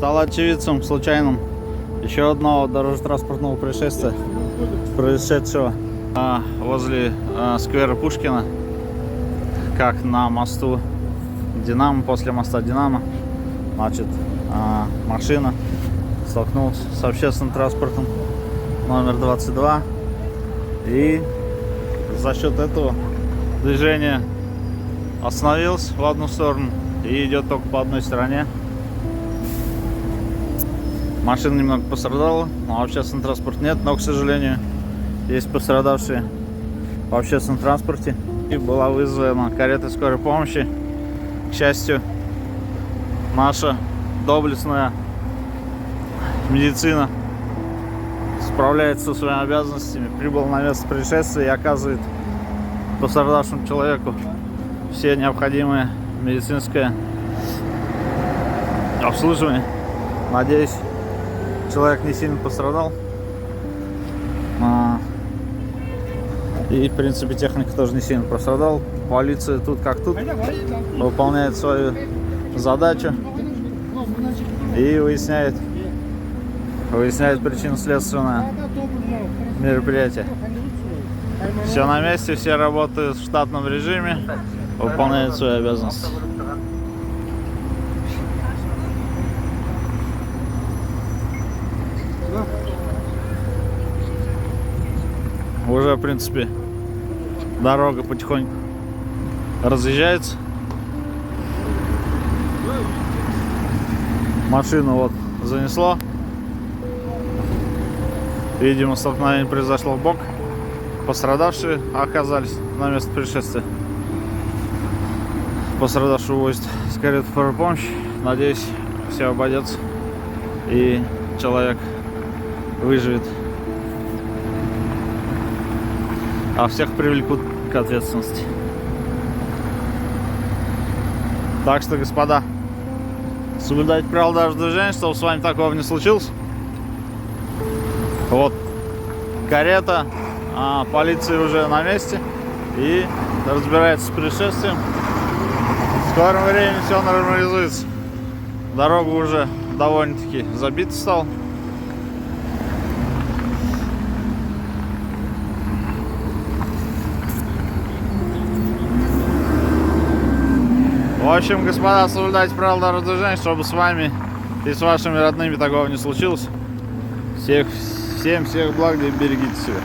стал очевидцем случайным еще одного дорожно-транспортного происшествия, происшедшего возле сквера Пушкина, как на мосту Динамо, после моста Динамо, значит, машина столкнулась с общественным транспортом номер 22, и за счет этого движение остановилось в одну сторону и идет только по одной стороне. Машина немного пострадала, но общественный транспорт нет, но, к сожалению, есть пострадавшие в общественном транспорте. И была вызвана карета скорой помощи. К счастью, наша доблестная медицина справляется со своими обязанностями, прибыл на место происшествия и оказывает пострадавшему человеку все необходимое медицинское обслуживание. Надеюсь, человек не сильно пострадал. И, в принципе, техника тоже не сильно пострадал. Полиция тут как тут выполняет свою задачу и выясняет причинно-следственное мероприятие. Все на месте, все работают в штатном режиме, выполняют свои обязанности. Уже, в принципе, дорога потихоньку разъезжается. Машину вот занесло. Видимо, столкновение произошло в бок. Пострадавшие оказались на месте происшествия. Пострадавшего увозят с кареты скорой помощи. Надеюсь, все обойдется и человек выживет. А всех привлекут к ответственности. Так что, господа, соблюдайте правила дорожного движения, чтобы с вами такого не случилось. Вот карета, полиция уже на месте и разбирается с происшествием. В скором времени все нормализуется. Дорога уже довольно-таки забита стала. В общем, господа, соблюдайте правила дорожного движения, чтобы с вами и с вашими родными такого не случилось. Всех благ, и берегите себя.